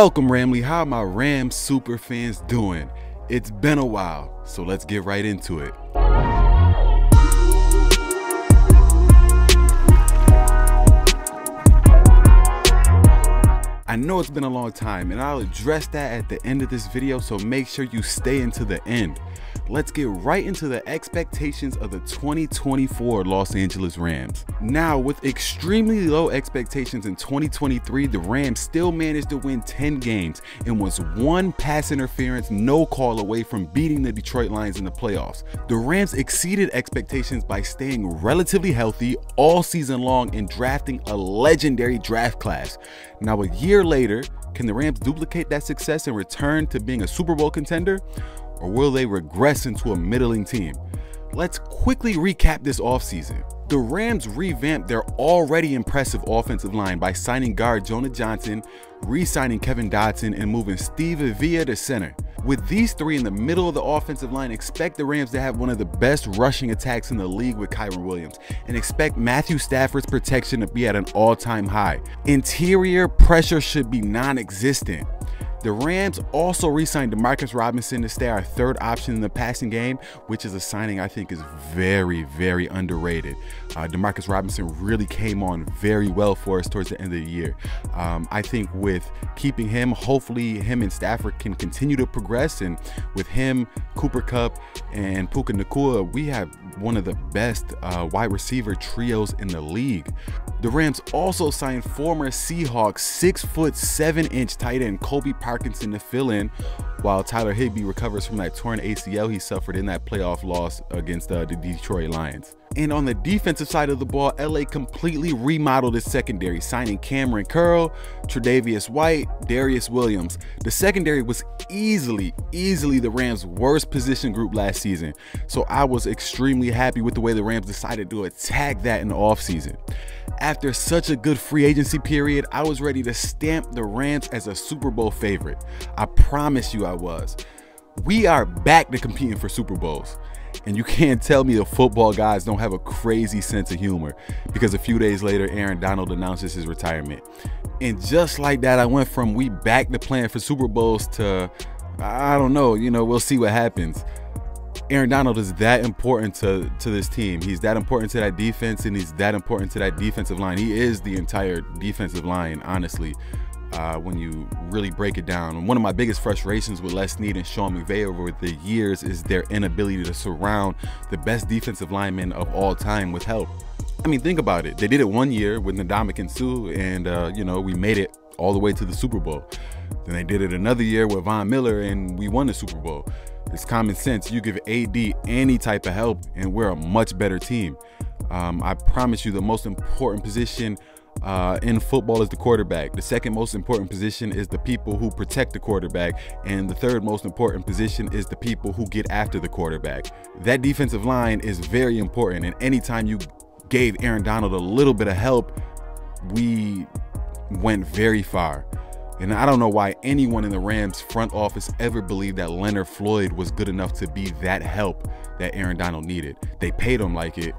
Welcome, Ramley. How are my Rams super fans doing? It's been a while, so let's get right into it. I know it's been a long time, and I'll address that at the end of this video, so make sure you stay into the end. Let's get right into the expectations of the 2024 Los Angeles Rams. Now, with extremely low expectations in 2023, the Rams still managed to win 10 games and was one pass interference, no call away from beating the Detroit Lions in the playoffs. The Rams exceeded expectations by staying relatively healthy all season long and drafting a legendary draft class. Now, a year later, can the Rams duplicate that success and return to being a Super Bowl contender? Or will they regress into a middling team? Let's quickly recap this offseason. The Rams revamped their already impressive offensive line by signing guard Jonah Johnson, re-signing Kevin Dotson, and moving Steve Avila to center. With these three in the middle of the offensive line, expect the Rams to have one of the best rushing attacks in the league with Kyren Williams, and expect Matthew Stafford's protection to be at an all-time high. Interior pressure should be non-existent. The Rams also re-signed Demarcus Robinson to stay our third option in the passing game, which is a signing I think is very, very underrated. Demarcus Robinson really came on very well for us towards the end of the year. I think with keeping him, hopefully him and Stafford can continue to progress, and with him, Cooper Kupp, and Puka Nacua, we have one of the best wide receiver trios in the league. The Rams also signed former Seahawks 6'7" tight end Colby Parkinson to fill in while Tyler Higbee recovers from that torn ACL he suffered in that playoff loss against the Detroit Lions. And on the defensive side of the ball, LA completely remodeled its secondary, signing Cameron Curl, Tre'Davious White, Darius Williams. The secondary was easily the Rams' worst position group last season, so I was extremely happy with the way the Rams decided to attack that in the offseason. After such a good free agency period, I was ready to stamp the Rams as a Super Bowl favorite. I promise you I was. We are back to competing for Super Bowls. And you can't tell me the football guys don't have a crazy sense of humor, because a few days later, Aaron Donald announces his retirement. And just like that, I went from we back to playing for Super Bowls to, I don't know, we'll see what happens. Aaron Donald is that important to this team. He's that important to that defense, and he's that important to that defensive line. He is the entire defensive line, honestly, when you really break it down. And one of my biggest frustrations with Les Snead and Sean McVay over the years is their inability to surround the best defensive linemen of all time with help. I mean, think about it. They did it one year with Ndamukong Suh, and we made it all the way to the Super Bowl. Then they did it another year with Von Miller, and we won the Super Bowl. It's common sense. You give AD any type of help, and we're a much better team. I promise you, the most important position in football is the quarterback. The second most important position is the people who protect the quarterback, and the third most important position is the people who get after the quarterback. That defensive line is very important, and anytime you gave Aaron Donald a little bit of help, we went very far. And I don't know why anyone in the Rams front office ever believed that Leonard Floyd was good enough to be that help that Aaron Donald needed. They paid him like it,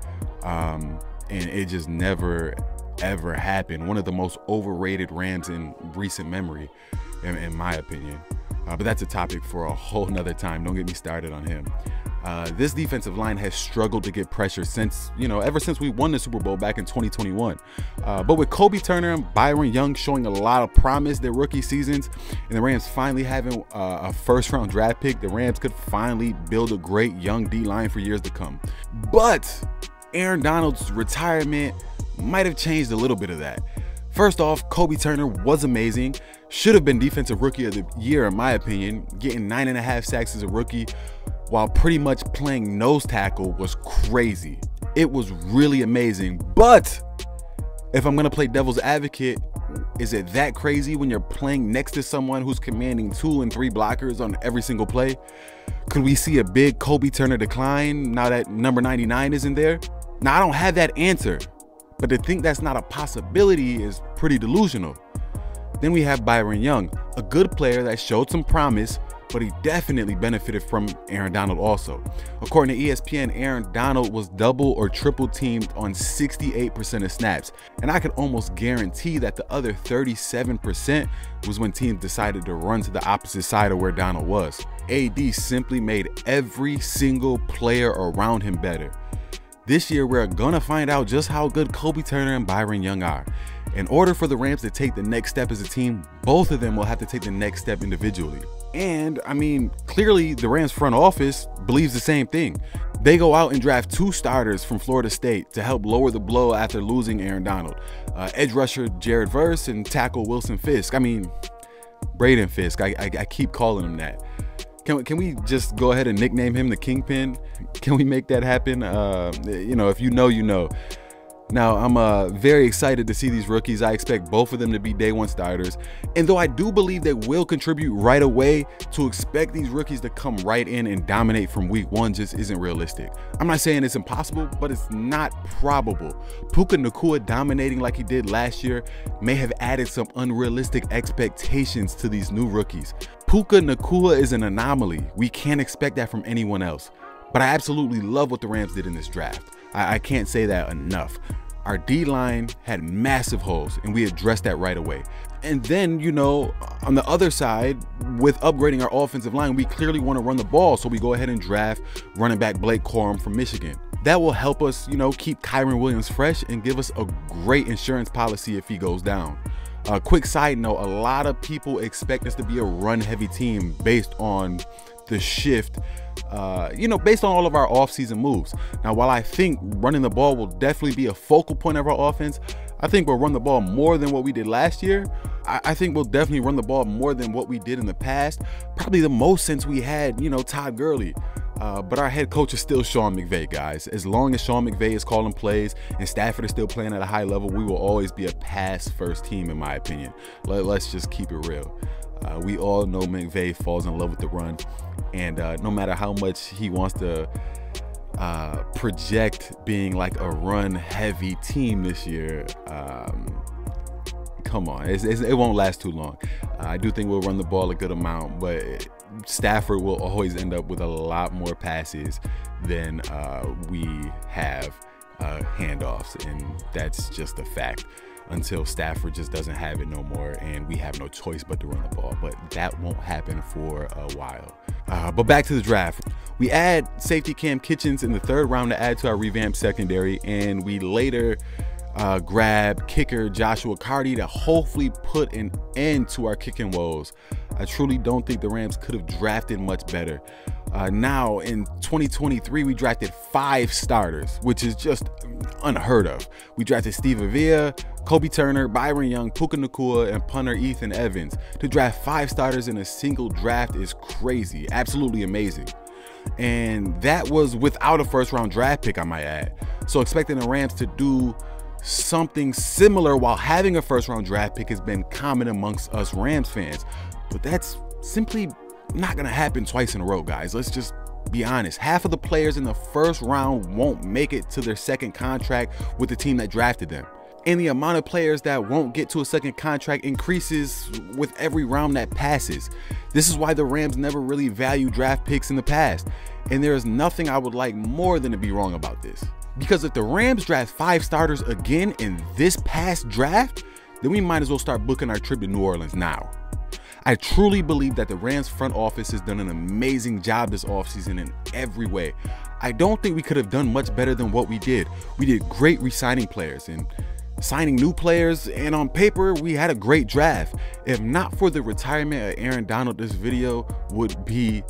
and it just never ever happened. One of the most overrated Rams in recent memory, in my opinion. But that's a topic for a whole nother time. Don't get me started on him. This defensive line has struggled to get pressure since, ever since we won the Super Bowl back in 2021. But with Kobe Turner and Byron Young showing a lot of promise their rookie seasons, and the Rams finally having a first-round draft pick, the Rams could finally build a great young D-line for years to come. But Aaron Donald's retirement might have changed a little bit of that. First off, Kobe Turner was amazing. Should have been Defensive Rookie of the Year, in my opinion. Getting 9.5 sacks as a rookie while pretty much playing nose tackle was crazy. It was really amazing. But if I'm gonna play devil's advocate, is it that crazy when you're playing next to someone who's commanding 2 and 3 blockers on every single play? Could we see a big Kobe Turner decline now that number 99 isn't there? Now, I don't have that answer, but to think that's not a possibility is pretty delusional. Then we have Byron Young, a good player that showed some promise, but he definitely benefited from Aaron Donald also. According to ESPN, Aaron Donald was double or triple teamed on 68% of snaps, and I could almost guarantee that the other 37% was when teams decided to run to the opposite side of where Donald was. AD simply made every single player around him better. This year, we're gonna find out just how good Kobe Turner and Byron Young are. In order for the Rams to take the next step as a team, both of them will have to take the next step individually. And I mean, clearly the Rams front office believes the same thing. They go out and draft 2 starters from Florida State to help lower the blow after losing Aaron Donald. Edge rusher Jared Verse and tackle Wilson Fisk. I mean, Braden Fisk. I keep calling him that. Can we just go ahead and nickname him the Kingpin? Can we make that happen? You know, if you know, you know. Now, I'm very excited to see these rookies. I expect both of them to be day one starters. And though I do believe they will contribute right away, to expect these rookies to come right in and dominate from week 1 just isn't realistic. I'm not saying it's impossible, but it's not probable. Puka Nacua dominating like he did last year may have added some unrealistic expectations to these new rookies. Puka Nacua is an anomaly. We can't expect that from anyone else. But I absolutely love what the Rams did in this draft. I can't say that enough. Our D-line had massive holes, and we addressed that right away. And then, you know, on the other side, with upgrading our offensive line, we clearly want to run the ball, so we go ahead and draft running back Blake Corum from Michigan. That will help us, you know, keep Kyren Williams fresh and give us a great insurance policy if he goes down. A quick side note, a lot of people expect us to be a run-heavy team based on the shift, you know, based on all of our offseason moves. Now, while I think running the ball will definitely be a focal point of our offense, I think we'll run the ball more than what we did last year. I think we'll definitely run the ball more than what we did in the past, probably the most since we had, you know, Todd Gurley. But our head coach is still Sean McVay, guys. As long as Sean McVay is calling plays and Stafford is still playing at a high level, we will always be a pass-first team, in my opinion. Let's just keep it real. We all know McVay falls in love with the run, and no matter how much he wants to project being like a run-heavy team this year, come on, it won't last too long. I do think we'll run the ball a good amount, but Stafford will always end up with a lot more passes than we have handoffs, and that's just a fact. Until Stafford just doesn't have it no more and we have no choice but to run the ball. But that won't happen for a while. But back to the draft. We add safety Cam Kitchens in the 3rd round to add to our revamped secondary, and we later grab kicker Joshua Carty to hopefully put an end to our kicking woes. I truly don't think the Rams could have drafted much better. Now in 2023, we drafted 5 starters, which is just unheard of. We drafted Steve Avila, Kobe Turner, Byron Young, Puka Nacua, and punter Ethan Evans. To draft 5 starters in a single draft is crazy, absolutely amazing. And that was without a 1st round draft pick, I might add. So expecting the Rams to do something similar while having a 1st round draft pick has been common amongst us Rams fans. But that's simply not gonna happen twice in a row, guys. Let's just be honest. Half of the players in the 1st round won't make it to their 2nd contract with the team that drafted them. And the amount of players that won't get to a 2nd contract increases with every round that passes. This is why the Rams never really value draft picks in the past. And there is nothing I would like more than to be wrong about this. Because if the Rams draft 5 starters again in this past draft, then we might as well start booking our trip to New Orleans now. I truly believe that the Rams front office has done an amazing job this offseason in every way. I don't think we could have done much better than what we did. We did great re-signing players and signing new players, and on paper, we had a great draft. If not for the retirement of Aaron Donald, this video would be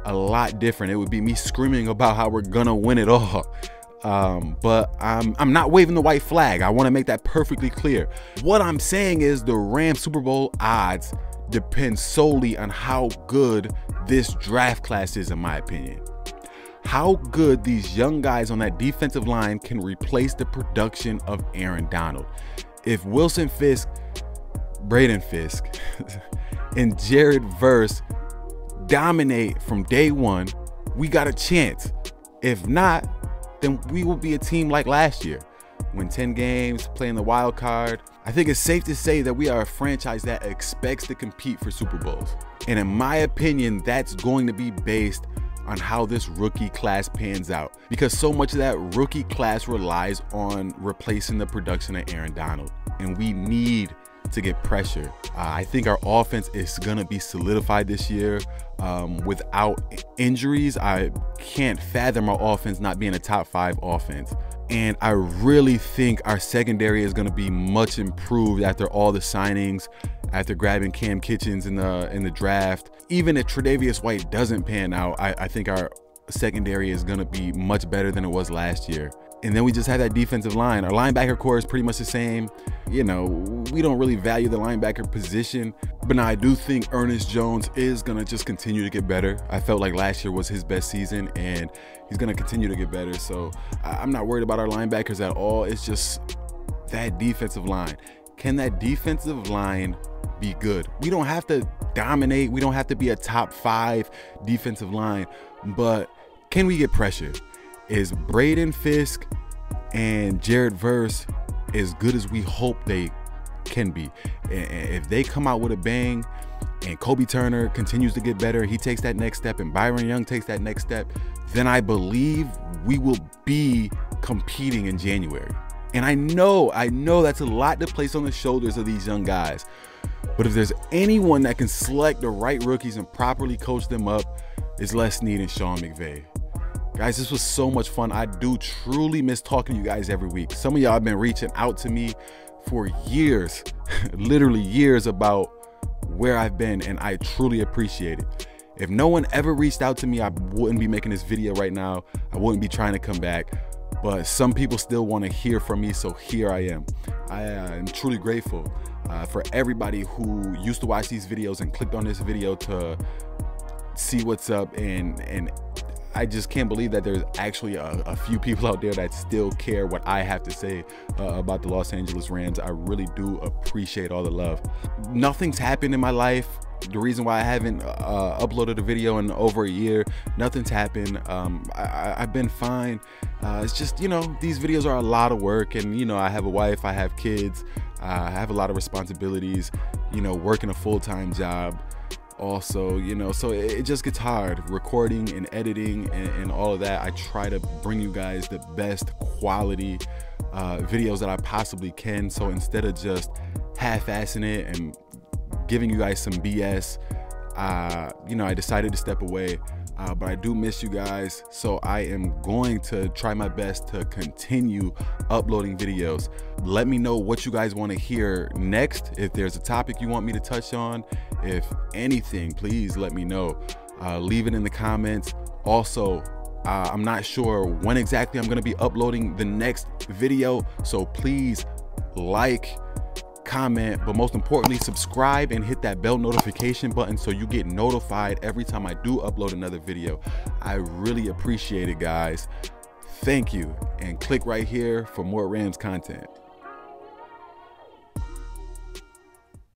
a lot different. It would be me screaming about how we're gonna win it all. But I'm not waving the white flag. I want to make that perfectly clear. What I'm saying is the Rams Super Bowl odds depend solely on how good this draft class is, in my opinion. How good these young guys on that defensive line can replace the production of Aaron Donald. If Wilson Fisk, Braden Fisk, and Jared Verse dominate from day one, we got a chance. If not, then we will be a team like last year. win 10 games, play in the wild card. I think it's safe to say that we are a franchise that expects to compete for Super Bowls. And in my opinion, that's going to be based on how this rookie class pans out, because so much of that rookie class relies on replacing the production of Aaron Donald, and we need to get pressure. I think our offense is gonna be solidified this year. Without injuries, I can't fathom our offense not being a top 5 offense. And I really think our secondary is gonna be much improved after all the signings, after grabbing Cam Kitchens in the draft. Even if Tre'Davious White doesn't pan out, I think our secondary is gonna be much better than it was last year. And then we just have that defensive line. Our linebacker core is pretty much the same. You know, we don't really value the linebacker position, but now I do think Ernest Jones is gonna just continue to get better. I felt like last year was his best season, and he's gonna continue to get better. So I'm not worried about our linebackers at all. It's just that defensive line. Can that defensive line be good? We don't have to dominate. We don't have to be a top 5 defensive line, but can we get pressure? Is Braden Fisk and Jared Verse as good as we hope they can be? And if they come out with a bang and Kobe Turner continues to get better, he takes that next step, and Byron Young takes that next step, then I believe we will be competing in January. And I know that's a lot to place on the shoulders of these young guys, but if there's anyone that can select the right rookies and properly coach them up, it's Les Snead and Sean McVay. Guys, this was so much fun. I do truly miss talking to you guys every week. Some of y'all have been reaching out to me for years, literally years, about where I've been, and I truly appreciate it. If no one ever reached out to me, I wouldn't be making this video right now. I wouldn't be trying to come back, but some people still want to hear from me, so here I am. I am truly grateful for everybody who used to watch these videos and clicked on this video to see what's up, and I just can't believe that there's actually a few people out there that still care what I have to say about the Los Angeles Rams. I really do appreciate all the love. Nothing's happened in my life. The reason why I haven't uploaded a video in over a year, nothing's happened. I've been fine. It's just, you know, these videos are a lot of work, and, you know, I have a wife, I have kids, I have a lot of responsibilities, you know, working a full-time job. Also, you know, so it just gets hard recording and editing and all of that. I try to bring you guys the best quality videos that I possibly can. So instead of just half-assing it and giving you guys some BS, you know, I decided to step away. But I do miss you guys, so I am going to try my best to continue uploading videos. Let me know what you guys want to hear next. If there's a topic you want me to touch on, if anything, please let me know. Leave it in the comments. Also, I'm not sure when exactly I'm going to be uploading the next video, so please like, comment, but most importantly, subscribe and hit that bell notification button so you get notified every time I do upload another video. I really appreciate it, guys. Thank you, and click right here for more Rams content.